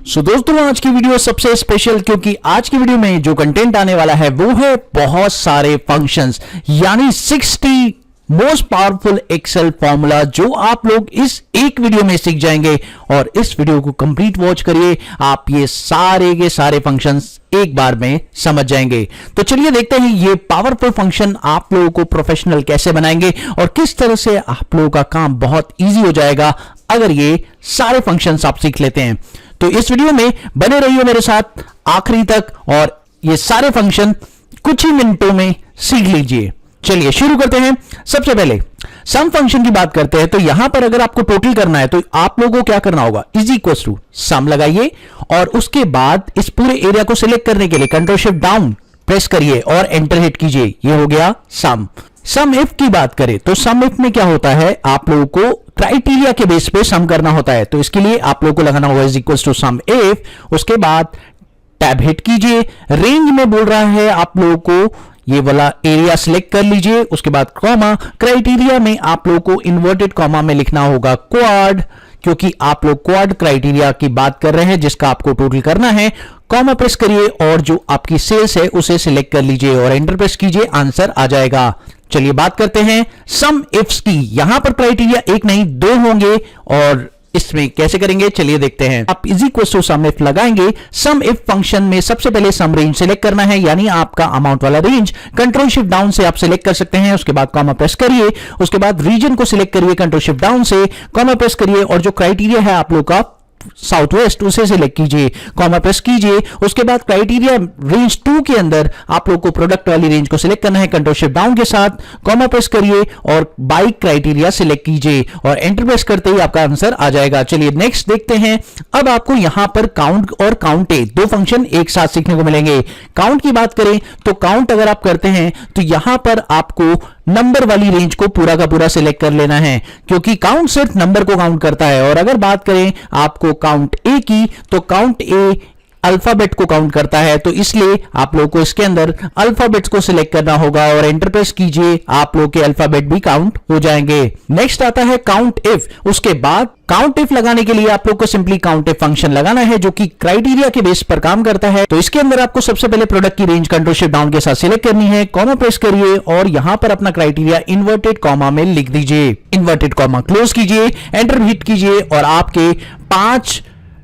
दोस्तों आज की वीडियो सबसे स्पेशल, क्योंकि आज की वीडियो में जो कंटेंट आने वाला है वो है बहुत सारे फंक्शंस, यानी 60 मोस्ट पावरफुल एक्सेल फॉर्मूला जो आप लोग इस एक वीडियो में सीख जाएंगे। और इस वीडियो को कंप्लीट वॉच करिए, आप ये सारे के सारे फंक्शंस एक बार में समझ जाएंगे। तो चलिए देखते हैं ये पावरफुल फंक्शन आप लोगों को प्रोफेशनल कैसे बनाएंगे और किस तरह से आप लोगों का काम बहुत इजी हो जाएगा अगर ये सारे फंक्शंस आप सीख लेते हैं। तो इस वीडियो में बने रहिए मेरे साथ आखिरी तक और ये सारे फंक्शन कुछ ही मिनटों में सीख लीजिए। चलिए शुरू करते हैं। सबसे पहले सम फंक्शन की बात करते हैं। तो यहां पर अगर आपको टोटल करना है तो आप लोगों को क्या करना होगा, इज इक्वल टू सम लगाइए और उसके बाद इस पूरे एरिया को सिलेक्ट करने के लिए कंट्रोल शिफ्ट डाउन प्रेस करिए और एंटर हिट कीजिए। ये हो गया सम। सम इफ की बात करें तो सम इफ में क्या होता है, आप लोगों को क्राइटेरिया के बेस पे सम करना होता है। तो इसके लिए आप लोगों को लगाना होगा is equal to sum if, उसके बाद टैब हिट कीजिए। रेंज में बोल रहा है आप लोगों को ये वाला एरिया सिलेक्ट कर लीजिए, उसके बाद कॉमा। क्राइटेरिया में आप लोगों को इन्वर्टेड कॉमा में लिखना होगा क्वाड, क्योंकि आप लोग क्वाड क्राइटेरिया की बात कर रहे हैं जिसका आपको टोटल करना है। कॉमा प्रेस करिए और जो आपकी सेल्स है उसे सिलेक्ट कर लीजिए और एंटर प्रेस कीजिए, आंसर आ जाएगा। चलिए बात करते हैं सम इफ्स की। यहां पर क्राइटेरिया एक नहीं दो होंगे और इसमें कैसे करेंगे चलिए देखते हैं। आप is equal to sum if लगाएंगे। सम इफ फंक्शन में सबसे पहले सम रेंज सिलेक्ट करना है, यानी आपका अमाउंट वाला रेंज। कंट्रोल शिफ्ट डाउन से आप सिलेक्ट कर सकते हैं, उसके बाद कॉमा प्रेस करिए, उसके बाद रीजन को सिलेक्ट करिए, कंट्रोल शिफ्ट डाउन से कॉमा प्रेस करिए और जो क्राइटेरिया है आप लोग का साउथ वेस्ट उसे सिलेक्ट कीजिए, कॉमा प्रेस कीजिए। उसके बाद क्राइटेरिया रेंज 2 के अंदर आप लोग को प्रोडक्ट वाली रेंज को सिलेक्ट करना है, कंट्रोल शिफ्ट डाउन के साथ कॉमा प्रेस करिए और बाइक क्राइटेरिया सिलेक्ट कीजिए और एंटर प्रेस करते ही आपका आंसर आ जाएगा। चलिए नेक्स्ट देखते हैं। अब आपको यहां पर काउंट और काउंटे दो फंक्शन एक साथ सीखने को मिलेंगे। काउंट की बात करें तो काउंट अगर आप करते हैं तो यहां पर आपको नंबर वाली रेंज को पूरा का पूरा सिलेक्ट कर लेना है, क्योंकि काउंट सिर्फ नंबर को काउंट करता है। और अगर बात करें आपको काउंट ए की तो काउंट ए अल्फाबेट को काउंट करता है, तो इसलिए आप लोगों को इसके अंदर अल्फाबेट्स को सिलेक्ट करना होगा और एंटर प्रेस कीजिए, आप लोगों के अल्फाबेट भी काउंट हो जाएंगे। नेक्स्ट आता है काउंट इफ। उसके बाद काउंट इफ लगाने के लिए आप लोग को सिंपली काउंट इफ फंक्शन लगाना है जो कि क्राइटेरिया के बेस पर काम करता है। तो इसके अंदर आपको सबसे पहले प्रोडक्ट की रेंज कंट्रोल शिफ्ट डाउन के साथ सिलेक्ट करनी है, कॉमा प्रेस करिए और यहां पर अपना क्राइटेरिया इन्वर्टेड कॉमा में लिख दीजिए, इन्वर्टेड कॉमा क्लोज कीजिए, एंटर हिट कीजिए और आपके 5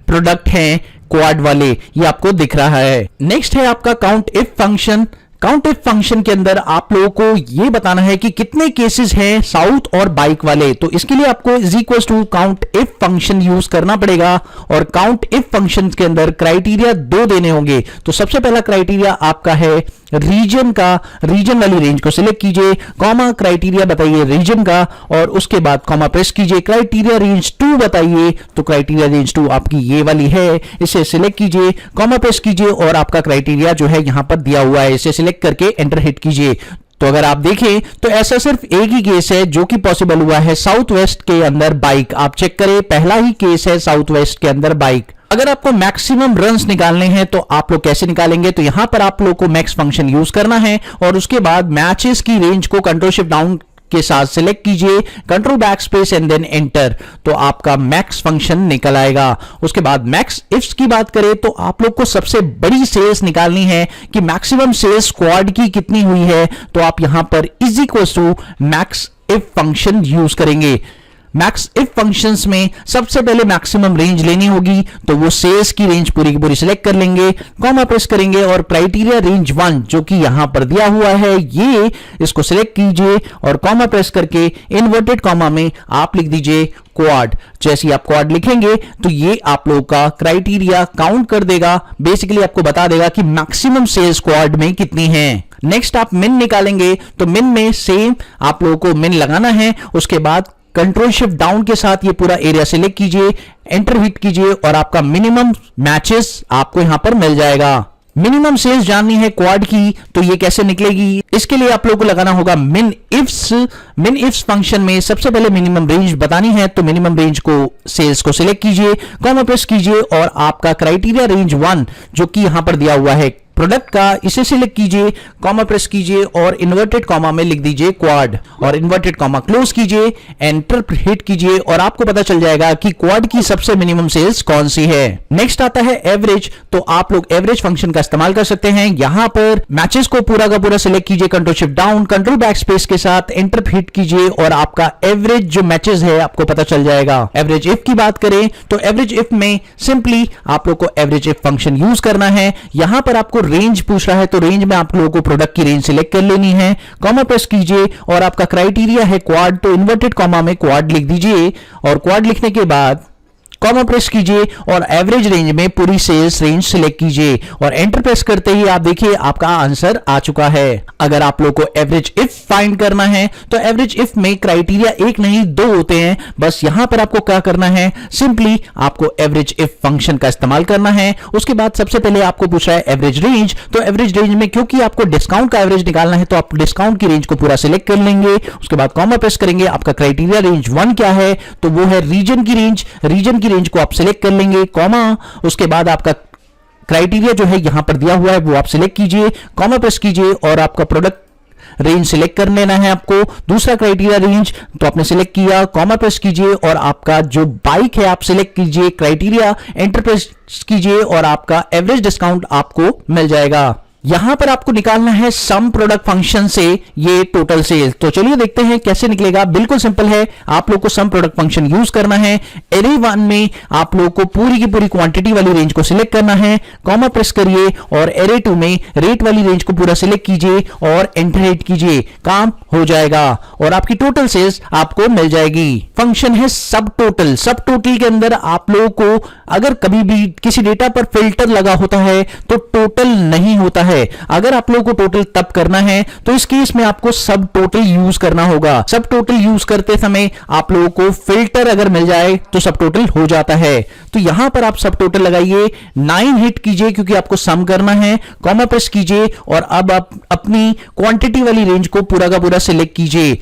प्रोडक्ट हैं क्वाड वाले, ये आपको दिख रहा है। नेक्स्ट है आपका count if function. Count if function के अंदर आप लोगों को यह बताना है कि कितने केसेस हैं साउथ और बाइक वाले। तो इसके लिए आपको is equal to count if function use करना पड़ेगा और काउंट इफ फंक्शन के अंदर क्राइटेरिया 2 देने होंगे। तो सबसे पहला क्राइटेरिया आपका है रीजन का, रीजन वाली रेंज को सिलेक्ट कीजिए, कॉमा क्राइटेरिया बताइए रीजन का और उसके बाद कॉमा प्रेस कीजिए, क्राइटेरिया रेंज 2 बताइए। तो क्राइटेरिया रेंज 2 आपकी ये वाली है, इसे सिलेक्ट कीजिए, कॉमा प्रेस कीजिए और आपका क्राइटेरिया जो है यहां पर दिया हुआ है, इसे सिलेक्ट करके एंटर हिट कीजिए। तो अगर आप देखें तो ऐसा सिर्फ एक ही केस है जो कि पॉसिबल हुआ है साउथ वेस्ट के अंदर बाइक। आप चेक करें, पहला ही केस है साउथ वेस्ट के अंदर बाइक। अगर आपको मैक्सिमम रन्स निकालने हैं तो आप लोग कैसे निकालेंगे, तो यहां पर आप लोग को मैक्स फंक्शन यूज करना है और उसके बाद मैचेस की रेंज को कंट्रोल शिफ्ट डाउन के साथ सिलेक्ट कीजिए, control backspace and then enter, तो आपका मैक्स फंक्शन निकल आएगा। उसके बाद मैक्स इफ्स की बात करें तो आप लोग को सबसे बड़ी सेल्स निकालनी है कि मैक्सिमम सेल्स स्क्वाड की कितनी हुई है। तो आप यहां पर is equal to max if function use करेंगे। मैक्स इफ फंक्शंस में सबसे पहले मैक्सिमम रेंज लेनी होगी, तो वो सेल्स की रेंज पूरी की पूरी सिलेक्ट कर लेंगे, कॉमा प्रेस करेंगे और क्राइटेरिया रेंज 1 जो कि यहां पर दिया हुआ है ये इसको सिलेक्ट कीजिए और कॉमा प्रेस करके इन्वर्टेड कॉमा में आप लिख दीजिए क्वाड। जैसे आप क्वाड लिखेंगे तो ये आप लोगों का क्राइटेरिया काउंट कर देगा, बेसिकली आपको बता देगा कि मैक्सिमम सेल्स क्वाड में कितनी है। नेक्स्ट आप मिन निकालेंगे, तो मिन में सेम आप लोगों को मिन लगाना है। उसके बाद कंट्रोल शिफ्ट डाउन के साथ ये पूरा एरिया सिलेक्ट कीजिए, एंटर हिट कीजिए और आपका मिनिमम मैचेस आपको यहां पर मिल जाएगा। मिनिमम सेल्स जाननी है क्वाड की, तो ये कैसे निकलेगी, इसके लिए आप लोगों को लगाना होगा मिन इफ्स। मिन इफ्स फंक्शन में सबसे पहले मिनिमम रेंज बतानी है, तो मिनिमम रेंज को सेल्स को सिलेक्ट कीजिए, कॉमा प्रेस कीजिए और आपका क्राइटेरिया रेंज 1 जो कि यहां पर दिया हुआ है प्रोडक्ट का, इसे सिलेक्ट कीजिए, कॉमा प्रेस कीजिए और इन्वर्टेड कॉमा में लिख दीजिए क्वाड और इन्वर्टेड कॉमा क्लोज कीजिए, एंटर हिट कीजिए और आपको पता चल जाएगा कि क्वाड की सबसे मिनिमम सेल्स कौन सी है। नेक्स्ट आता है एवरेज। तो आप लोग एवरेज फंक्शन का इस्तेमाल कर सकते हैं। यहां पर मैचेस को पूरा का पूरा सिलेक्ट कीजिए, control shift down, control back space के साथ एंटर हिट कीजिए और आपका एवरेज जो मैचेस है आपको पता चल जाएगा। एवरेज इफ की बात करें तो एवरेज इफ में सिंपली आप लोग को एवरेज इफ फंक्शन यूज करना है। यहां पर आपको रेंज पूछ रहा है तो रेंज में आप लोगों को प्रोडक्ट की रेंज सिलेक्ट कर लेनी है, कॉमा प्रेस कीजिए और आपका क्राइटेरिया है क्वाड, तो इन्वर्टेड कॉमा में क्वाड लिख दीजिए और क्वाड लिखने के बाद कॉमा प्रेस कीजिए और एवरेज रेंज में पूरी सेल्स रेंज सिलेक्ट कीजिए और एंटर प्रेस करते ही आप देखिए आपका आंसर आ चुका है। अगर आप लोग को एवरेज इफ फाइंड करना है तो एवरेज इफ में क्राइटेरिया एक नहीं दो होते हैं। बस यहां पर आपको क्या करना है, सिंपली आपको एवरेज इफ फंक्शन का इस्तेमाल करना है। उसके बाद सबसे पहले आपको पूछ रहा है एवरेज रेंज, तो एवरेज रेंज में क्योंकि आपको डिस्काउंट का एवरेज निकालना है तो आप डिस्काउंट की रेंज को पूरा सिलेक्ट कर लेंगे। उसके बाद कॉमा प्रेस करेंगे, आपका क्राइटेरिया रेंज 1 क्या है तो वो है रीजन की रेंज, रीजन की रेंज को आप सिलेक्ट कर लेंगे, कॉमा, उसके बाद आपका क्राइटेरिया जो है यहां पर दिया हुआ है वो आप सिलेक्ट कीजिए, कॉमा प्रेस कीजिए और आपका प्रोडक्ट रेंज सिलेक्ट कर लेना है आपको। दूसरा क्राइटेरिया रेंज तो आपने सिलेक्ट किया, कॉमा प्रेस कीजिए और आपका जो बाइक है आप सिलेक्ट कीजिए, क्राइटेरिया एंटर प्रेस कीजिए और आपका एवरेज डिस्काउंट आपको मिल जाएगा। यहां पर आपको निकालना है सम प्रोडक्ट फंक्शन से ये टोटल सेल्स। तो चलिए देखते हैं कैसे निकलेगा। बिल्कुल सिंपल है, आप लोग को सम प्रोडक्ट फंक्शन यूज करना है। एरे 1 में आप लोग को पूरी की पूरी क्वांटिटी वाली रेंज को सिलेक्ट करना है, कॉमा प्रेस करिए और एरे 2 में रेट वाली रेंज को पूरा सिलेक्ट कीजिए और एंटर हिट कीजिए, काम हो जाएगा और आपकी टोटल सेल्स आपको मिल जाएगी। फंक्शन है सब टोटल। सब टोटल के अंदर आप लोगों को अगर कभी भी किसी डेटा पर फिल्टर लगा होता है तो टोटल नहीं होता है। अगर आप लोगों को टोटल तब करना है तो इस केस में आपको सब टोटल यूज करना होगा। सब टोटल यूज करते समय आप लोगों को फिल्टर अगर मिल जाए तो सब टोटल हो जाता है। तो यहां पर आप सब टोटल लगाइए, 9 हिट कीजिए क्योंकि आपको सम करना है, कॉमा प्रेस कीजिए और अब आप अपनी क्वांटिटी वाली रेंज को पूरा का पूरा सिलेक्ट कीजिए।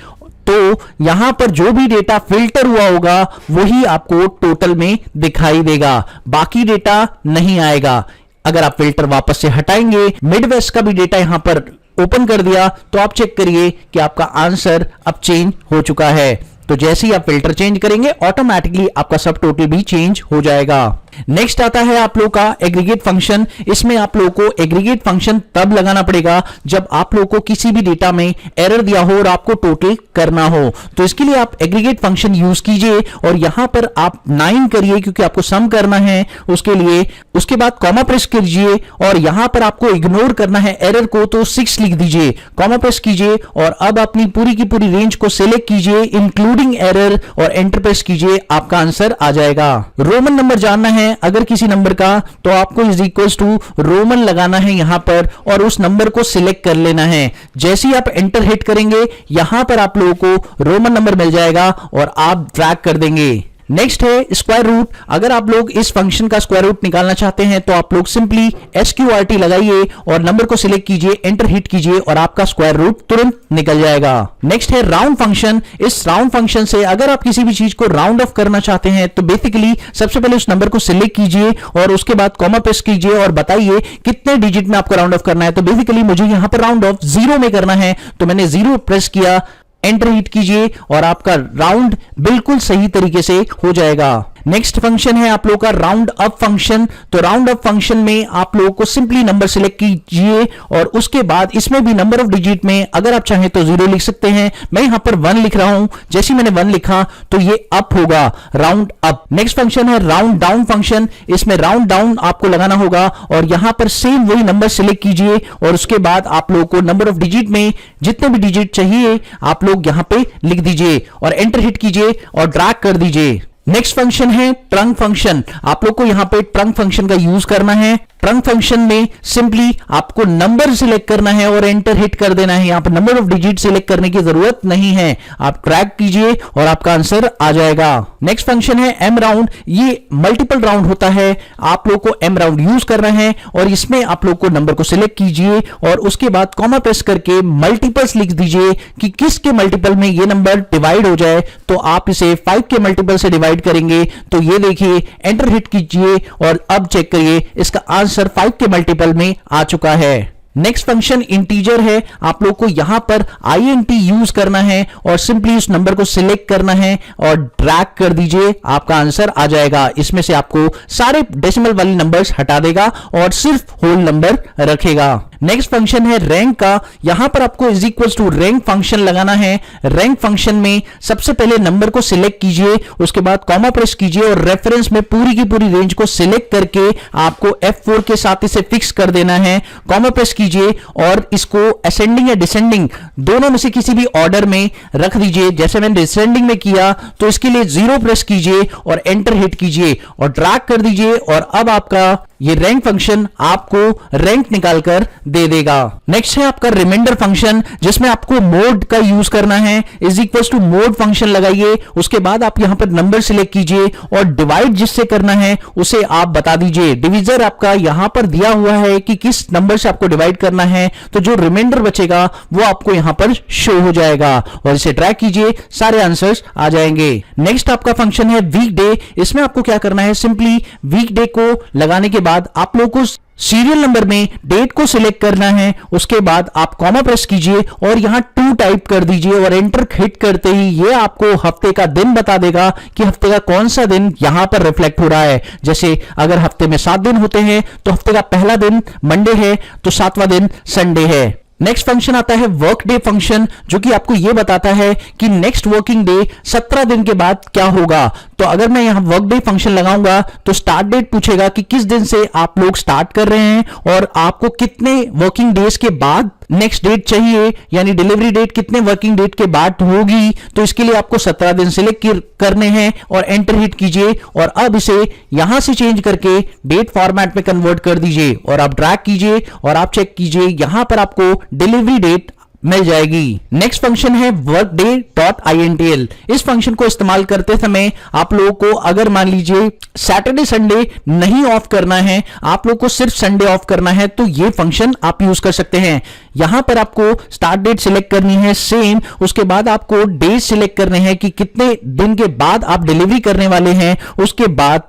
तो यहां पर जो भी डेटा फिल्टर हुआ होगा वही आपको टोटल में दिखाई देगा, बाकी डेटा नहीं आएगा। अगर आप फिल्टर वापस से हटाएंगे, मिडवेस्ट का भी डेटा यहां पर ओपन कर दिया तो आप चेक करिए कि आपका आंसर अब चेंज हो चुका है। तो जैसे ही आप फिल्टर चेंज करेंगे ऑटोमेटिकली आपका सब टोटल भी चेंज हो जाएगा। नेक्स्ट आता है आप लोग का एग्रीगेट फंक्शन। इसमें आप लोगों को एग्रीगेट फंक्शन तब लगाना पड़ेगा जब आप लोगों को किसी भी डेटा में एरर दिया हो और आपको टोटल करना हो। तो इसके लिए आप एग्रीगेट फंक्शन यूज कीजिए और यहां पर आप 9 करिए क्योंकि आपको सम करना है उसके लिए। उसके बाद कॉमा प्रेस कीजिए और यहां पर आपको इग्नोर करना है एरर को, तो 6 लिख दीजिए, कॉमा प्रेस कीजिए और अब अपनी पूरी की पूरी रेंज को सिलेक्ट कीजिए इंक्लूडिंग एरर और एंटर प्रेस कीजिए, आपका आंसर आ जाएगा। रोमन नंबर जानना है अगर किसी नंबर का तो आपको इज इक्वल्स टू रोमन लगाना है यहां पर और उस नंबर को सिलेक्ट कर लेना है। जैसे ही आप एंटर हिट करेंगे यहां पर आप लोगों को रोमन नंबर मिल जाएगा और आप ड्रैग कर देंगे। नेक्स्ट है स्क्वायर रूट। अगर आप लोग इस फंक्शन का स्क्वायर रूट निकालना चाहते हैं तो आप लोग सिंपली SQRT लगाइए और नंबर को सिलेक्ट कीजिए, एंटर हिट कीजिए और आपका स्क्वायर रूट तुरंत निकल जाएगा। नेक्स्ट है राउंड फंक्शन। इस राउंड फंक्शन से अगर आप किसी भी चीज को राउंड ऑफ करना चाहते हैं तो बेसिकली सबसे पहले उस नंबर को सिलेक्ट कीजिए और उसके बाद कॉमा प्रेस कीजिए और बताइए कितने डिजिट में आपको राउंड ऑफ करना है। तो बेसिकली मुझे यहां पर राउंड ऑफ 0 में करना है तो मैंने 0 प्रेस किया, एंटर हिट कीजिए और आपका राउंड बिल्कुल सही तरीके से हो जाएगा। नेक्स्ट फंक्शन है आप लोगों का राउंड अप फंक्शन। तो राउंड अप फंक्शन में आप लोगों को सिंपली नंबर सिलेक्ट कीजिए और उसके बाद इसमें भी नंबर ऑफ डिजिट में अगर आप चाहें तो 0 लिख सकते हैं। मैं यहां पर 1 लिख रहा हूं, जैसे मैंने 1 लिखा तो ये अप होगा, राउंड अप। नेक्स्ट फंक्शन है राउंड डाउन फंक्शन। इसमें राउंड डाउन आपको लगाना होगा और यहां पर सेम वही नंबर सिलेक्ट कीजिए और उसके बाद आप लोगों को नंबर ऑफ डिजिट में जितने भी डिजिट चाहिए आप लोग यहां पे लिख दीजिए और एंटर हिट कीजिए और ड्रैग कर दीजिए। नेक्स्ट फंक्शन है ट्रंक फंक्शन। आप लोग को यहां पे ट्रंक फंक्शन का यूज करना है। ट्रंक फंक्शन में सिंपली आपको नंबर सिलेक्ट करना है और एंटर हिट कर देना है। यहां पर नंबर ऑफ डिजिट सिलेक्ट करने की जरूरत नहीं है, आप ट्रैक कीजिए और आपका आंसर आ जाएगा। नेक्स्ट फंक्शन है एम राउंड। ये मल्टीपल राउंड होता है, आप लोग को एम राउंड यूज करना है और इसमें आप लोग को नंबर को सिलेक्ट कीजिए और उसके बाद कॉमा प्रेस करके मल्टीपल्स लिख दीजिए कि किसके मल्टीपल में ये नंबर डिवाइड हो जाए। तो आप इसे 5 के मल्टीपल से डिवाइड डिवाइड करेंगे तो ये देखिए एंटर हिट कीजिए और अब चेक करिए इसका आंसर 5 के मल्टीपल में आ चुका है। नेक्स्ट फंक्शन इंटीजर है। आप लोग को यहां पर INT यूज करना है और सिंपली उस नंबर को सिलेक्ट करना है और ड्रैग कर दीजिए, आपका आंसर आ जाएगा। इसमें से आपको सारे डेसिमल वाले नंबर्स हटा देगा और सिर्फ होल नंबर रखेगा। नेक्स्ट फंक्शन है रैंक का। यहां पर आपको is equal to rank function लगाना है। रैंक फंक्शन में सबसे पहले नंबर को सिलेक्ट कीजिए, उसके बाद कॉमा प्रेस कीजिए और रेफरेंस में पूरी की पूरी रेंज को सिलेक्ट करके आपको F4 के साथ इसे फिक्स कर देना है। कॉमा प्रेस कीजिए और इसको असेंडिंग या डिसेंडिंग दोनों में से किसी भी ऑर्डर में रख दीजिए। जैसे मैंने डिसेंडिंग में किया तो इसके लिए 0 प्रेस कीजिए और एंटर हिट कीजिए और ड्रैग कर दीजिए और अब आपका ये रैंक फंक्शन आपको रैंक निकालकर दे देगा। नेक्स्ट है आपका रिमाइंडर फंक्शन, जिसमें आपको मोड का यूज करना है। Is equal to mode function लगाइए, उसके बाद आप यहां पर नंबर सिलेक्ट कीजिए और डिवाइड जिससे करना है उसे आप बता दीजिए। डिविजर आपका यहां पर दिया हुआ है कि किस नंबर से आपको डिवाइड करना है, तो जो रिमाइंडर बचेगा वो आपको यहां पर शो हो जाएगा और इसे ड्रैग कीजिए, सारे आंसर्स आ जाएंगे। नेक्स्ट आपका फंक्शन है वीकडे। इसमें आपको क्या करना है, सिंपली वीकडे को लगाने के बाद आप लोगों को सीरियल नंबर में डेट को सिलेक्ट करना है। उसके बाद आप कॉमा प्रेस कीजिए और यहां 2 टाइप कर दीजिए और एंटर हिट करते ही ये आपको हफ्ते का दिन बता देगा कि हफ्ते का कौन सा दिन यहां पर रिफ्लेक्ट हो रहा है। जैसे अगर हफ्ते में 7 दिन होते हैं तो हफ्ते का पहला दिन मंडे है तो 7वां दिन संडे है। नेक्स्ट फंक्शन आता है वर्क डे फंक्शन, जो कि आपको यह बताता है कि नेक्स्ट वर्किंग डे 17 दिन के बाद क्या होगा। तो अगर मैं यहां वर्क डे फंक्शन लगाऊंगा तो स्टार्ट डेट पूछेगा कि किस दिन से आप लोग स्टार्ट कर रहे हैं और आपको कितने वर्किंग डेज के बाद नेक्स्ट डेट चाहिए, यानी डिलीवरी डेट कितने वर्किंग डेट के बाद होगी। तो इसके लिए आपको 17 दिन सिलेक्ट करने हैं और एंटर हिट कीजिए और अब इसे यहां से चेंज करके डेट फॉर्मेट में कन्वर्ट कर दीजिए और आप ड्रैग कीजिए और आप चेक कीजिए, यहां पर आपको डिलीवरी डेट मिल जाएगी। नेक्स्ट फंक्शन है workday.intl। इस फंक्शन को इस्तेमाल करते समय आप लोगों को अगर मान लीजिए सैटरडे संडे नहीं ऑफ करना है, आप लोगों को सिर्फ संडे ऑफ करना है, तो ये फंक्शन आप यूज कर सकते हैं। यहां पर आपको स्टार्ट डेट सिलेक्ट करनी है सेम, उसके बाद आपको डेट सिलेक्ट करने हैं कि कितने दिन के बाद आप डिलीवरी करने वाले हैं, उसके बाद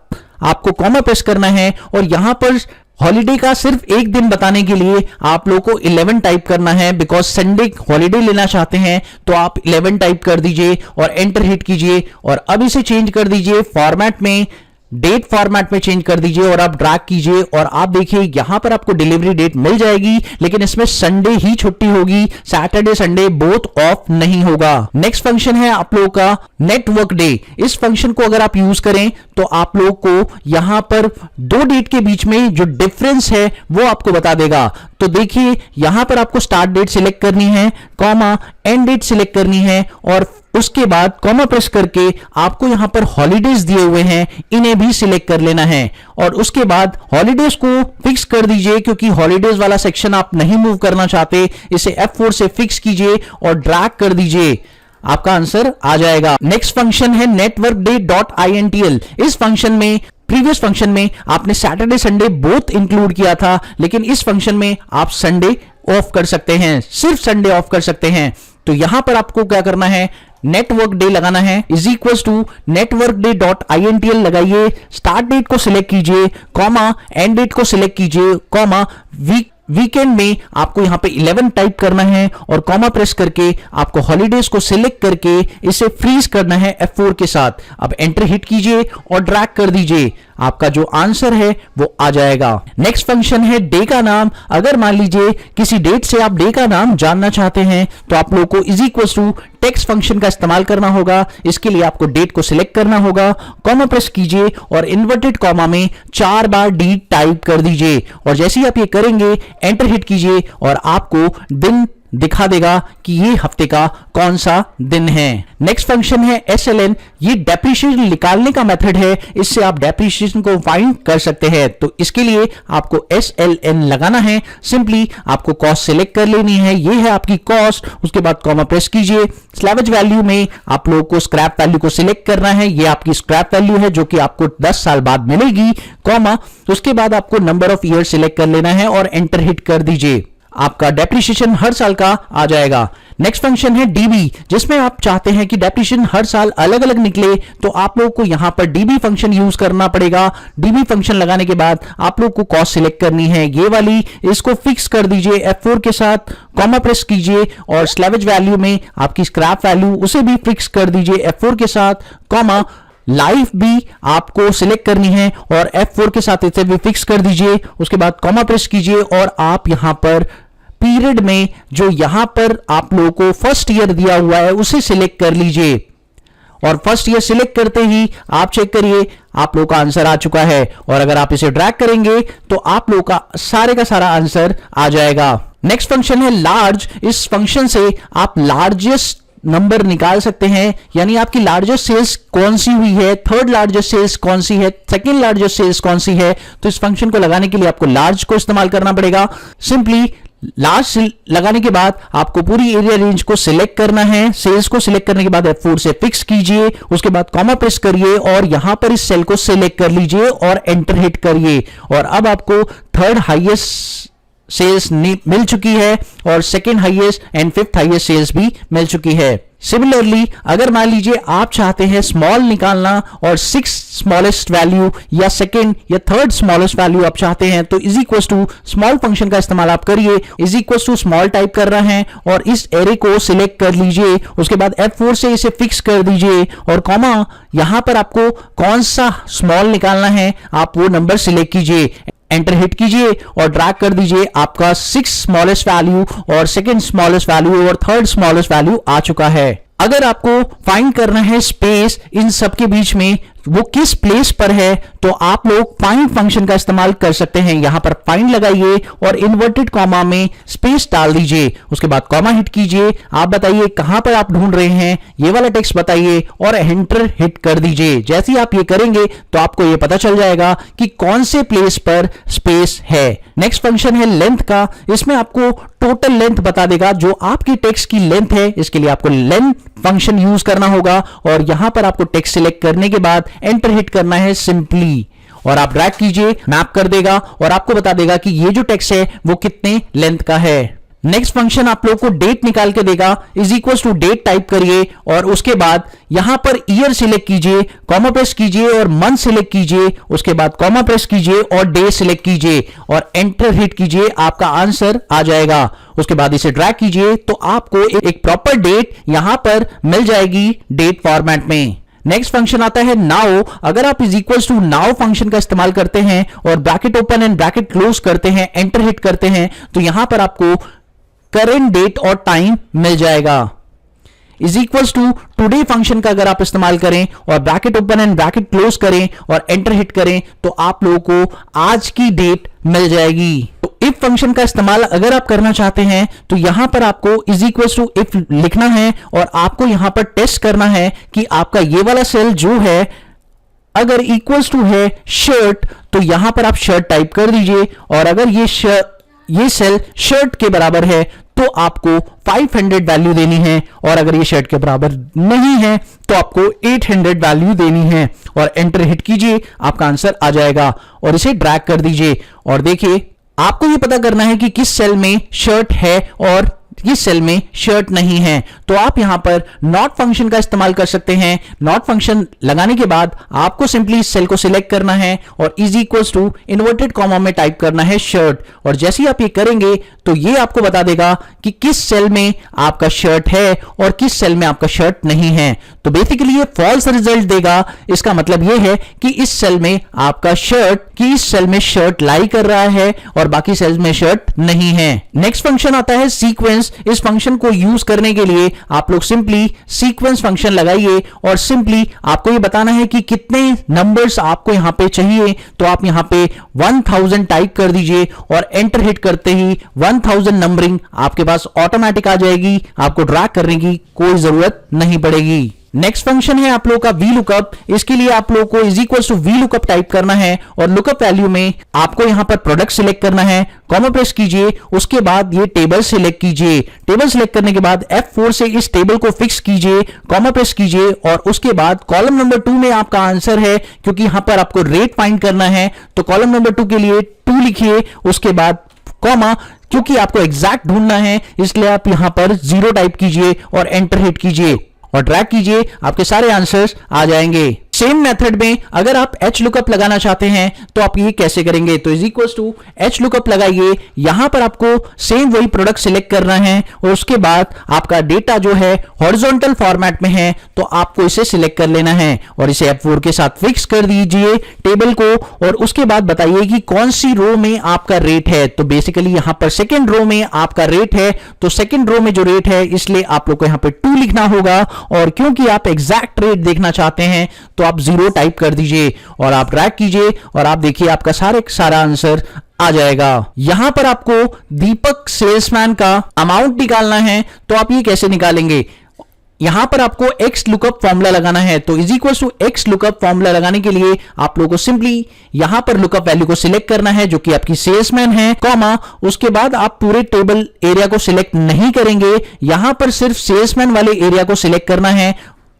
आपको कॉमा प्रेस करना है और यहां पर हॉलीडे का सिर्फ एक दिन बताने के लिए आप लोगों को 11 टाइप करना है, बिकॉज संडे हॉलीडे लेना चाहते हैं तो आप 11 टाइप कर दीजिए और एंटर हिट कीजिए और अब इसे चेंज कर दीजिए फॉर्मेट में, डेट फॉर्मेट में चेंज कर दीजिए और आप ड्रैग कीजिए और आप देखिए यहां पर आपको डिलीवरी डेट मिल जाएगी, लेकिन इसमें संडे ही छुट्टी होगी, सैटरडे संडे बोथ ऑफ नहीं होगा। नेक्स्ट फंक्शन है आप लोगों का नेटवर्क डे। इस फंक्शन को अगर आप यूज करें तो आप लोग को यहां पर 2 डेट के बीच में जो डिफरेंस है वो आपको बता देगा। तो देखिए यहां पर आपको स्टार्ट डेट सिलेक्ट करनी है, कॉमा एंड डेट सिलेक्ट करनी है और उसके बाद कॉमा प्रेस करके आपको यहां पर हॉलीडेज दिए हुए हैं, इन्हें भी सिलेक्ट कर लेना है और उसके बाद हॉलीडेज को फिक्स कर दीजिए, क्योंकि हॉलीडेज वाला सेक्शन आप नहीं मूव करना चाहते। इसे F4 से फिक्स कीजिए और ड्रैग कर दीजिए, आपका आंसर आ जाएगा। नेक्स्ट फंक्शन है networkday.intl। इस फंक्शन में प्रीवियस फंक्शन में आपने सैटरडे संडे बोथ इंक्लूड किया था, लेकिन इस फंक्शन में आप संडे ऑफ कर सकते हैं, सिर्फ संडे ऑफ कर सकते हैं। तो यहां पर आपको क्या करना है, नेटवर्क डे लगाना है, इज इक्वल टू networkday.intl लगाइए, स्टार्ट डेट को सिलेक्ट कीजिए, कॉमा एंड डेट को सिलेक्ट कीजिए, कॉमा वीकेंड में आपको यहां पे 11 टाइप करना है और कॉमा प्रेस करके आपको हॉलीडेज को सिलेक्ट करके इसे फ्रीज करना है F4 के साथ। अब एंटर हिट कीजिए और ड्रैग कर दीजिए, आपका जो आंसर है वो आ जाएगा। नेक्स्ट फंक्शन है डे का नाम। अगर मान लीजिए किसी डेट से आप डे का नाम जानना चाहते हैं तो आप लोगों को is equal to text function का इस्तेमाल करना होगा। इसके लिए आपको डेट को सिलेक्ट करना होगा, कॉमा प्रेस कीजिए और इन्वर्टेड कॉमा में 4 बार डी टाइप कर दीजिए और जैसे ही आप ये करेंगे एंटर हिट कीजिए और आपको दिन दिखा देगा कि ये हफ्ते का कौन सा दिन है। नेक्स्ट फंक्शन है SLN। ये डेप्रिसिएशन निकालने का मेथड है, इससे आप डेप्रिसिएशन को फाइंड कर सकते हैं। तो इसके लिए आपको SLN लगाना है, सिंपली आपको कॉस्ट सिलेक्ट कर लेनी है, ये है आपकी कॉस्ट। उसके बाद कॉमा प्रेस कीजिए, स्लैवेज वैल्यू में आप लोगों को स्क्रैप वैल्यू को सिलेक्ट करना है, ये आपकी स्क्रैप वैल्यू है जो कि आपको 10 साल बाद मिलेगी, कॉमा उसके बाद आपको नंबर ऑफ ईयर सिलेक्ट कर लेना है और एंटर हिट कर दीजिए, आपका डेप्रिसिएशन हर साल का आ जाएगा। नेक्स्ट फंक्शन है डीबी, जिसमें आप चाहते हैं कि डेप्रिसिएशन हर साल अलग अलग निकले, तो आप लोगों को यहां पर डीबी फंक्शन यूज करना पड़ेगा। डीबी फंक्शन लगाने के बाद आप लोग को कॉस्ट सिलेक्ट करनी है, ये वाली, इसको फिक्स कर दीजिए F4 के साथ, कॉमा प्रेस कीजिए और स्लैवेज वैल्यू में आपकी स्क्रैप वैल्यू उसे भी फिक्स कर दीजिए F4 के साथ, कॉमा लाइफ भी आपको सिलेक्ट करनी है और F4 के साथ इसे भी फिक्स कर दीजिए। उसके बाद कॉमा प्रेस कीजिए और आप यहां पर पीरियड में जो यहां पर आप लोगों को फर्स्ट ईयर दिया हुआ है उसे सिलेक्ट कर लीजिए और फर्स्ट ईयर सिलेक्ट करते ही आप चेक करिए आप लोगों का आंसर आ चुका है। और अगर आप इसे ड्रैग करेंगे तो आप लोगों का सारा आंसर आ जाएगा। नेक्स्ट फंक्शन है लार्ज। इस फंक्शन से आप लार्जेस्ट नंबर निकाल सकते हैं, यानी आपकी लार्जेस्ट सेल्स कौन सी हुई है, थर्ड लार्जेस्ट सेल्स कौन सी है, सेकंड लार्जेस्ट सेल्स कौन सी है। तो इस फंक्शन को लगाने के लिए आपको लार्ज को इस्तेमाल करना पड़ेगा। सिंपली लार्ज लगाने के बाद आपको पूरी एरिया रेंज को सिलेक्ट करना है। सेल्स को सिलेक्ट करने के बाद F4 से फिक्स कीजिए, उसके बाद कॉमा प्रेस करिए और यहां पर इस सेल को सिलेक्ट कर लीजिए और एंटर हिट करिए। और अब आपको थर्ड हाईएस्ट सेल्स मिल चुकी है और second highest and fifth highest sales भी मिल चुकी है। सिमिलरली अगर मान लीजिए आप चाहते हैं स्मॉल निकालना और 6 स्मॉलेस्ट वैल्यू या सेकेंड या थर्ड स्मॉलेस्ट वैल्यू आप चाहते हैं, तो is equal to small function का इस्तेमाल आप करिए। Is equal to small type कर रहे हैं और इस एरे को सिलेक्ट कर लीजिए, उसके बाद F4 से इसे फिक्स कर दीजिए और कॉमा यहां पर आपको कौन सा स्मॉल निकालना है आप वो नंबर सिलेक्ट कीजिए, एंटर हिट कीजिए और ड्रैग कर दीजिए। आपका 6 स्मॉलेस्ट वैल्यू और सेकंड स्मॉलेस्ट वैल्यू और थर्ड स्मॉलेस्ट वैल्यू आ चुका है। अगर आपको फाइंड करना है स्पेस इन सब के बीच में वो किस प्लेस पर है, तो आप लोग फाइंड फंक्शन का इस्तेमाल कर सकते हैं। यहां पर फाइंड लगाइए और इन्वर्टेड कॉमा में स्पेस डाल दीजिए, उसके बाद कॉमा हिट कीजिए। आप बताइए कहां पर आप ढूंढ रहे हैं, ये वाला टेक्स्ट बताइए और एंटर हिट कर दीजिए। जैसे ही आप ये करेंगे तो आपको ये पता चल जाएगा कि कौन से प्लेस पर स्पेस है। नेक्स्ट फंक्शन है लेंथ का। इसमें आपको टोटल लेंथ बता देगा, जो आपकी टेक्स्ट की लेंथ है। इसके लिए आपको लेंथ फंक्शन यूज करना होगा और यहां पर आपको टेक्स्ट सिलेक्ट करने के बाद एंटर हिट करना है सिंपली, और आप ड्रैग कीजिए, मैप कर देगा और आपको बता देगा कि ये जो टेक्स्ट है वो कितने लेंथ का है। नेक्स्ट फंक्शन आप लोगों को डेट निकाल के देगा। Is equal to date type करिए और उसके बाद यहां पर ईयर सिलेक्ट कीजिए, कॉमा प्रेस कीजिए और मंथ सिलेक्ट कीजिए, उसके बाद कॉमा प्रेस कीजिए और डे सिलेक्ट कीजिए और एंटर हिट कीजिए। आपका आंसर आ जाएगा। उसके बाद इसे ड्रैग कीजिए तो आपको एक प्रॉपर डेट यहां पर मिल जाएगी डेट फॉर्मेट में। नेक्स्ट फंक्शन आता है नाउ। अगर आप is equal to now function का इस्तेमाल करते हैं और bracket open and bracket close करते हैं, एंटर हिट करते हैं, तो यहां पर आपको करेंट डेट और टाइम मिल जाएगा। Is equal to today function का अगर आप इस्तेमाल करें और bracket open and bracket close करें और एंटर हिट करें, तो आप लोगों को आज की डेट मिल जाएगी। तो इफ फंक्शन का इस्तेमाल अगर आप करना चाहते हैं तो यहां पर आपको इज इक्वल टू इफ लिखना है और आपको यहां पर टेस्ट करना है कि आपका ये वाला सेल जो है अगर इक्वल्स टू है शर्ट, तो यहां पर आप शर्ट टाइप कर दीजिए और अगर ये सेल शर्ट के बराबर है तो आपको 500 वैल्यू देनी है और अगर ये शर्ट के बराबर नहीं है तो आपको 800 वैल्यू देनी है और एंटर हिट कीजिए। आपका आंसर आ जाएगा और इसे ड्रैग कर दीजिए और देखिए आपको ये पता करना है कि किस सेल में शर्ट है और किस सेल में शर्ट नहीं है। तो आप यहां पर नॉट फंक्शन का इस्तेमाल कर सकते हैं। नॉट फंक्शन लगाने के बाद आपको सिंपली इस सेल को सिलेक्ट करना है और is equals to inverted comma में टाइप करना है शर्ट, और जैसे ही आप ये करेंगे तो ये आपको बता देगा कि किस सेल में आपका शर्ट है और किस सेल में आपका शर्ट नहीं है। तो बेसिकली ये फॉल्स रिजल्ट देगा। इसका मतलब ये है कि इस सेल में आपका शर्ट कि इस सेल में शर्ट लाई कर रहा है और बाकी सेल्स में शर्ट नहीं है। नेक्स्ट फंक्शन आता है सीक्वेंस। इस फंक्शन को यूज करने के लिए आप लोग सिंपली सीक्वेंस फंक्शन लगाइए और सिंपली आपको ये बताना है कि कितने नंबर्स आपको यहां पे चाहिए। तो आप यहां पे 1000 टाइप कर दीजिए और एंटर हिट करते ही 1000 नंबरिंग आपके पास ऑटोमेटिक आ जाएगी। आपको ड्रैग करने की कोई जरूरत नहीं पड़ेगी। नेक्स्ट फंक्शन है आप लोगों का वी लुकअप। इसके लिए आप लोगों को is equal to V lookup type करना है और लुकअप वैल्यू में आपको यहां पर प्रोडक्ट सिलेक्ट करना है, कॉमा प्रेस कीजिए, उसके बाद ये टेबल सिलेक्ट कीजिए। टेबल सिलेक्ट करने के बाद F4 से इस टेबल को फिक्स कीजिए, कॉमा प्रेस कीजिए और उसके बाद कॉलम नंबर 2 में आपका आंसर है, क्योंकि यहां पर आपको रेट फाइंड करना है। तो कॉलम नंबर 2 के लिए 2 लिखिए, उसके बाद कॉमा, क्योंकि आपको एग्जैक्ट ढूंढना है, इसलिए आप यहां पर 0 टाइप कीजिए और एंटर हिट कीजिए और ड्रैग कीजिए, आपके सारे आंसर्स आ जाएंगे। सेम मेथड में अगर आप एच लुकअप लगाना चाहते हैं तो आप ये कैसे करेंगे, तो is equal to H lookup लगाइए। यहां पर आपको सेम वही प्रोडक्ट सिलेक्ट करना है और उसके बाद आपका डेटा जो है हॉरिजॉन्टल फॉर्मेट में है तो आपको इसे सिलेक्ट कर लेना है और इसे F4 के साथ फिक्स कर दीजिए टेबल को और उसके बाद बताइए कि कौन सी रो में आपका रेट है। तो बेसिकली यहां पर सेकेंड रो में आपका रेट है, तो सेकेंड रो में जो रेट है इसलिए आप लोग को यहां पर 2 लिखना होगा और क्योंकि आप एग्जैक्ट रेट देखना चाहते हैं तो आप 0 टाइप कर दीजिए और आप ड्रैग कीजिए और आप देखिए आपका सारा आंसर आ जाएगा। यहां पर आपको दीपक सेल्समैन का अमाउंट निकालना है, तो आप ये कैसे निकालेंगे, यहां पर आपको एक्स लुकअप फॉर्मूला लगाना है। तो is equal to X lookup formula लगाने के लिए आप लोगों को सिंपली यहां पर लुकअप वैल्यू को सिलेक्ट करना है जो कि आपकी सेल्समैन है, कॉमा उसके बाद आप पूरे टेबल एरिया को सिलेक्ट नहीं करेंगे, यहां पर सिर्फ सेल्समैन वाले एरिया को सिलेक्ट करना है,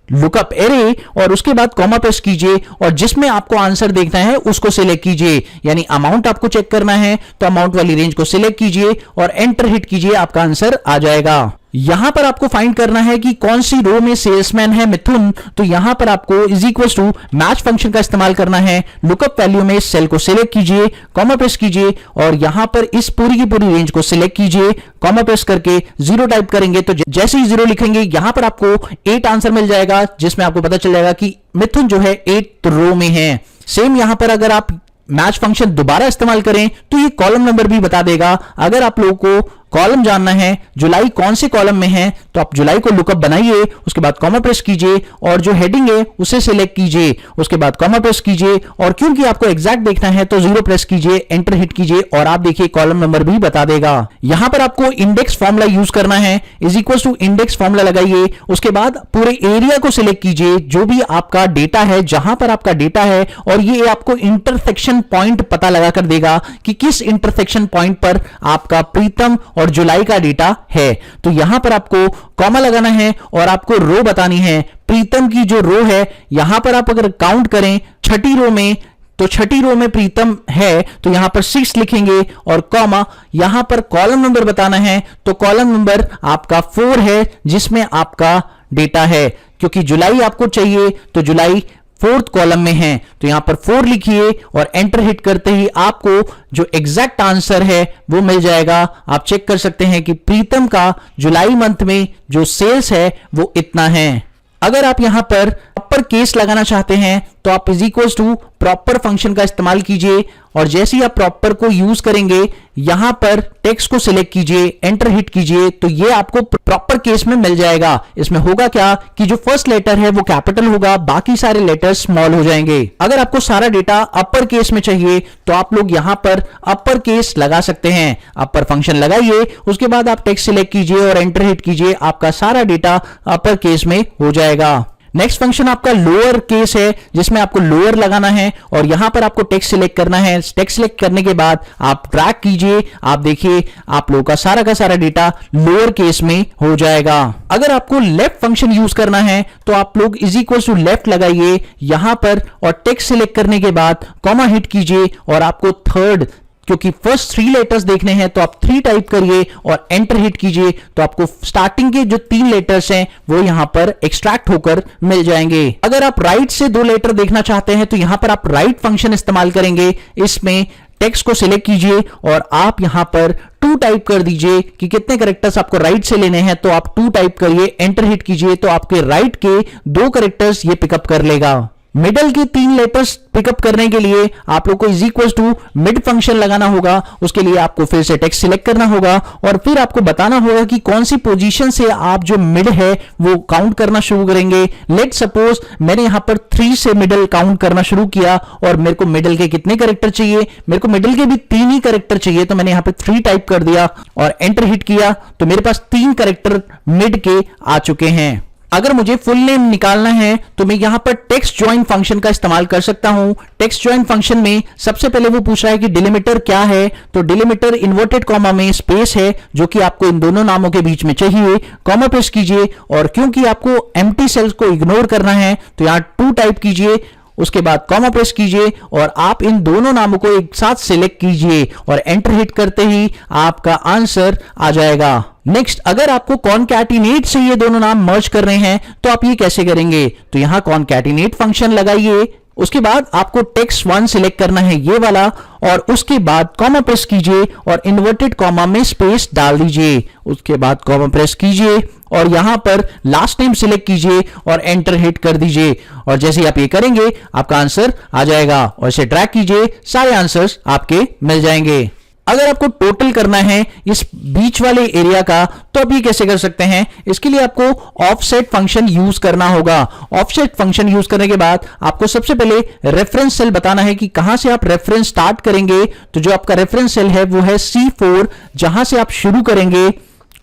लुकअप एरे और उसके बाद कॉमा प्रेस कीजिए और जिसमें आपको आंसर देखना है उसको सिलेक्ट कीजिए, यानी अमाउंट आपको चेक करना है तो अमाउंट वाली रेंज को सिलेक्ट कीजिए और एंटर हिट कीजिए, आपका आंसर आ जाएगा। यहां पर आपको फाइंड करना है कि कौन सी रो में सेल्समैन है मिथुन, तो यहां पर आपको is equal to match function का इस्तेमाल करना है, लुकअप वैल्यू में सेल को सिलेक्ट कीजिए, कॉमा प्रेस कीजिए और यहां पर इस पूरी की पूरी रेंज को सिलेक्ट कीजिए, कॉमा प्रेस करके 0 टाइप करेंगे तो जैसे ही 0 लिखेंगे यहां पर आपको 8 आंसर मिल जाएगा जिसमें आपको पता चल जाएगा कि मिथुन जो है 8th रो में है। सेम यहां पर अगर आप मैच फंक्शन दोबारा इस्तेमाल करें तो ये कॉलम नंबर भी बता देगा। अगर आप लोगों को कॉलम जानना है जुलाई कौन से कॉलम में है तो आप जुलाई को लुकअप बनाइए, उसके बाद कॉमा प्रेस कीजिए और जो हेडिंग है उसे सिलेक्ट कीजिए, उसके बाद कॉमा प्रेस कीजिए और क्योंकि आपको एग्जैक्ट देखना है तो 0 प्रेस कीजिए, एंटर हिट कीजिए और आप देखिए कॉलम नंबर भी बता देगा। यहां पर आपको इंडेक्स फॉर्मूला यूज करना है, is equal to index formula लगाइए, उसके बाद पूरे एरिया को सिलेक्ट कीजिए जो भी आपका डेटा है, जहां पर आपका डेटा है और ये आपको इंटरसेक्शन पॉइंट पता लगा कर देगा कि किस इंटरसेक्शन पॉइंट पर आपका प्रीतम और जुलाई का डेटा है। तो यहां पर आपको कॉमा लगाना है और आपको रो बतानी है। प्रीतम की जो रो है यहां पर आप अगर काउंट करें छठी रो में तो छठी रो में प्रीतम है तो यहां पर 6 लिखेंगे और कॉमा यहां पर कॉलम नंबर बताना है तो कॉलम नंबर आपका 4 है जिसमें आपका डेटा है, क्योंकि जुलाई आपको चाहिए तो जुलाई 4th कॉलम में है तो यहां पर 4 लिखिए और एंटर हिट करते ही आपको जो एग्जैक्ट आंसर है वो मिल जाएगा। आप चेक कर सकते हैं कि प्रीतम का जुलाई मंथ में जो सेल्स है वो इतना है। अगर आप यहां पर प्रॉपर केस लगाना चाहते हैं तो आप is equal to proper function का इस्तेमाल कीजिए और जैसे ही आप प्रॉपर को यूज करेंगे यहां पर टेक्स्ट को सिलेक्ट कीजिए, एंटर हिट कीजिए तो ये आपको प्रॉपर केस में मिल जाएगा। इसमें होगा क्या कि जो फर्स्ट लेटर है वो कैपिटल होगा, बाकी सारे लेटर स्मॉल हो जाएंगे। अगर आपको सारा डेटा अपर केस में चाहिए तो आप लोग यहां पर अपर केस लगा सकते हैं, अपर फंक्शन लगाइए, उसके बाद आप टेक्स्ट सिलेक्ट कीजिए और एंटर हिट कीजिए, आपका सारा डेटा अपर केस में हो जाएगा। नेक्स्ट फंक्शन आपका लोअर केस है जिसमें आपको लोअर लगाना है और यहां पर आपको टेक्स्ट सिलेक्ट करना है। टेक्स्ट सिलेक्ट करने के बाद आप ड्रैग कीजिए, आप देखिए आप लोगों का सारा डेटा लोअर केस में हो जाएगा। अगर आपको लेफ्ट फंक्शन यूज करना है तो आप लोग इज इक्वल टू लेफ्ट लगाइए यहां पर और टेक्स्ट सिलेक्ट करने के बाद कॉमा हिट कीजिए और आपको थर्ड, क्योंकि फर्स्ट 3 लेटर्स देखने हैं तो आप 3 टाइप करिए और एंटर हिट कीजिए तो आपको स्टार्टिंग के जो 3 लेटर्स हैं वो यहां पर एक्सट्रैक्ट होकर मिल जाएंगे। अगर आप राइट से 2 लेटर देखना चाहते हैं तो यहां पर आप राइट फंक्शन इस्तेमाल करेंगे। इसमें टेक्स्ट को सिलेक्ट कीजिए और आप यहां पर 2 टाइप कर दीजिए कि कितने कैरेक्टर्स आपको राइट से लेने हैं तो आप 2 टाइप करिए, एंटर हिट कीजिए तो आपके राइट के 2 कैरेक्टर्स ये पिकअप कर लेगा। मिडल के 3 लेटर्स पिकअप करने के लिए आप लोग को is equal to mid function लगाना होगा। उसके लिए आपको फिर से टेक्स्ट सिलेक्ट करना होगा और फिर आपको बताना होगा कि कौन सी पोजीशन से आप जो मिड है वो काउंट करना शुरू करेंगे। लेट सपोज मैंने यहां पर 3 से मिडल काउंट करना शुरू किया और मेरे को मिडल के कितने कैरेक्टर चाहिए, मेरे को मिडल के भी 3 ही कैरेक्टर चाहिए तो मैंने यहां पर 3 टाइप कर दिया और एंटर हिट किया तो मेरे पास 3 कैरेक्टर मिड के आ चुके हैं। अगर मुझे फुल नेम निकालना है तो मैं यहां पर टेक्स्ट ज्वाइन फंक्शन का इस्तेमाल कर सकता हूं। टेक्स्ट ज्वाइन फंक्शन में सबसे पहले वो पूछ रहा है कि डिलिमीटर क्या है, तो डिलिमीटर इन्वर्टेड कॉमा में स्पेस है जो कि आपको इन दोनों नामों के बीच में चाहिए। कॉमा प्रेस कीजिए और क्योंकि आपको एम्प्टी सेल्स को इग्नोर करना है तो यहां 2 टाइप कीजिए उसके बाद कॉमा प्रेस कीजिए और आप इन दोनों नामों को एक साथ सिलेक्ट कीजिए और एंटर हिट करते ही आपका आंसर आ जाएगा। नेक्स्ट, अगर आपको कॉनकैटिनेट से ये दोनों नाम मर्ज कर रहे हैं तो आप ये कैसे करेंगे? तो यहां कॉनकैटिनेट फंक्शन लगाइए, उसके बाद आपको टेक्स्ट 1 सिलेक्ट करना है ये वाला, और उसके बाद कॉमा प्रेस कीजिए और इन्वर्टेड कॉमा में स्पेस डाल दीजिए। उसके बाद कॉमा प्रेस कीजिए और यहां पर लास्ट नेम सिलेक्ट कीजिए और एंटर हिट कर दीजिए। और जैसे ही आप ये करेंगे आपका आंसर आ जाएगा और इसे ड्रैग कीजिए, सारे आंसर्स आपके मिल जाएंगे। अगर आपको टोटल करना है इस बीच वाले एरिया का तो आप ये कैसे कर सकते हैं? इसके लिए आपको ऑफसेट फंक्शन यूज करना होगा। ऑफसेट फंक्शन यूज करने के बाद आपको सबसे पहले रेफरेंस सेल बताना है कि कहां से आप रेफरेंस स्टार्ट करेंगे। तो जो आपका रेफरेंस सेल है वो है C4, जहां से आप शुरू करेंगे,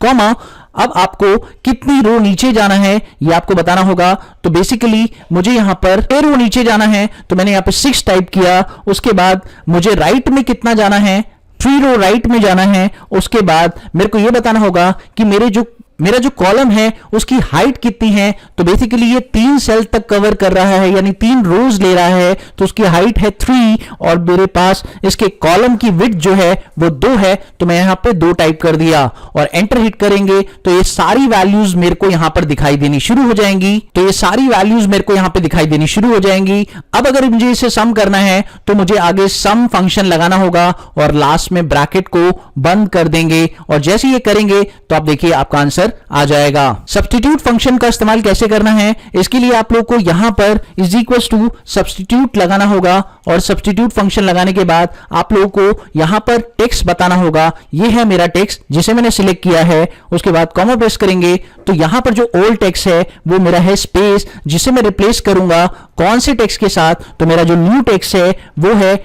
कॉमा अब आपको कितनी रो नीचे जाना है ये आपको बताना होगा। तो बेसिकली मुझे यहां पर 6 रो नीचे जाना है तो मैंने यहां पर 6 टाइप किया। उसके बाद मुझे राइट में कितना जाना है, 3 रो राइट में जाना है। उसके बाद मेरे को यह बताना होगा कि मेरा जो कॉलम है उसकी हाइट कितनी है। तो बेसिकली ये 3 सेल तक कवर कर रहा है, यानी 3 रोज ले रहा है, तो उसकी हाइट है 3 और मेरे पास इसके कॉलम की विड्थ जो है वो 2 है। तो मैं यहां पे 2 टाइप कर दिया और एंटर हिट करेंगे तो ये सारी वैल्यूज मेरे को यहां पर दिखाई देनी शुरू हो जाएंगी। तो ये सारी वैल्यूज मेरे को यहां पे दिखाई देनी शुरू हो जाएंगी। अब अगर मुझे इसे सम करना है तो मुझे आगे सम फंक्शन लगाना होगा और लास्ट में ब्रैकेट को बंद कर देंगे और जैसे ये करेंगे तो आप देखिए आपका आंसर आ जाएगा। सब्स्टिट्यूट फंक्शन का इस्तेमाल कैसे करना है, इसके लिए आप लोग को यहां पर इज इक्वल टू सब्स्टिट्यूट लगाना होगा और सब्स्टिट्यूट फंक्शन लगाने के बाद आप लोगों को यहां पर टेक्स्ट बताना होगा। ये है मेरा टेक्स्ट जिसे मैंने सिलेक्ट किया है। उसके बाद कॉमा प्रेस करेंगे तो यहां पर जो ओल्ड टेक्स्ट है वो मेरा है स्पेस, जिसे मैं रिप्लेस करूंगा कौन से टेक्स्ट के साथ? तो मेरा जो न्यू टेक्स्ट है वो है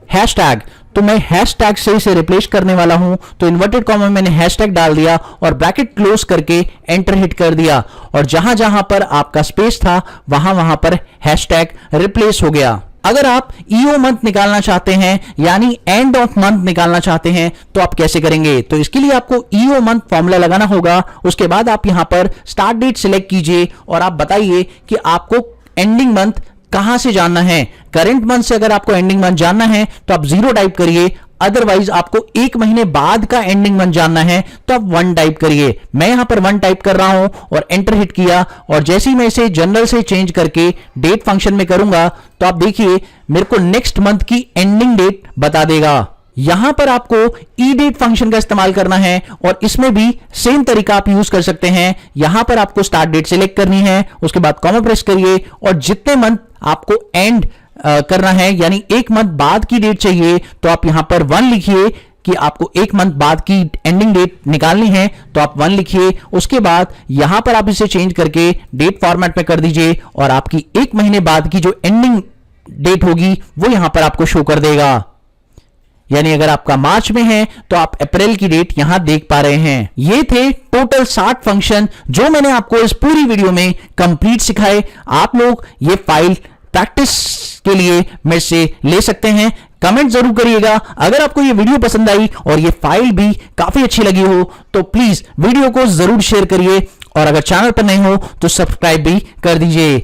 हैशटैग। तो मैं हैशटैग से इसे रिप्लेस करने वाला हूं। तो इन्वर्टेड कॉमा में मैंने हैशटैग डाल दिया और ब्रैकेट क्लोज करके एंटर हिट कर दिया और जहां जहां पर आपका स्पेस था वहां वहां पर हैशटैग रिप्लेस हो गया। अगर आप ईओ मंथ निकालना चाहते हैं यानी एंड ऑफ मंथ निकालना चाहते हैं तो आप कैसे करेंगे? तो इसके लिए आपको ईओ मंथ फॉर्मूला लगाना होगा। उसके बाद आप यहां पर स्टार्ट डेट सिलेक्ट कीजिए और आप बताइए कि आपको एंडिंग मंथ कहां से जानना है। करंट मंथ से अगर आपको एंडिंग मंथ जानना है तो आप 0 टाइप करिए, अदरवाइज आपको 1 महीने बाद का एंडिंग मंथ जानना है तो आप 1 टाइप करिए। मैं यहां पर 1 टाइप कर रहा हूं और एंटर हिट किया और जैसे ही मैं इसे जनरल से चेंज करके डेट फंक्शन में करूंगा तो आप देखिए मेरे को नेक्स्ट मंथ की एंडिंग डेट बता देगा। यहां पर आपको ईडेट फंक्शन का इस्तेमाल करना है और इसमें भी सेम तरीका आप यूज कर सकते हैं। यहां पर आपको स्टार्ट डेट सिलेक्ट करनी है, उसके बाद कॉमा प्रेस करिए और जितने मंथ आपको एंड करना है यानी 1 मंथ बाद की डेट चाहिए तो आप यहां पर 1 लिखिए कि आपको 1 मंथ बाद की एंडिंग डेट निकालनी है तो आप 1 लिखिए। उसके बाद यहां पर आप इसे चेंज करके डेट फॉर्मेट में कर दीजिए और आपकी 1 महीने बाद की जो एंडिंग डेट होगी वो यहां पर आपको शो कर देगा। यानी अगर आपका मार्च में है तो आप अप्रैल की डेट यहां देख पा रहे हैं। ये थे टोटल 60 फंक्शन जो मैंने आपको इस पूरी वीडियो में कंप्लीट सिखाए। आप लोग ये फाइल प्रैक्टिस के लिए मेरे से ले सकते हैं। कमेंट जरूर करिएगा अगर आपको ये वीडियो पसंद आई और ये फाइल भी काफी अच्छी लगी हो तो प्लीज वीडियो को जरूर शेयर करिए और अगर चैनल पर नए हो तो सब्सक्राइब भी कर दीजिए।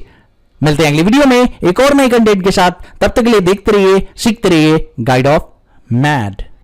मिलते हैं अगली वीडियो में एक और नए कंटेंट के साथ। तब तक के लिए देखते रहिए, सीखते रहिए गाइड ऑफ मैड।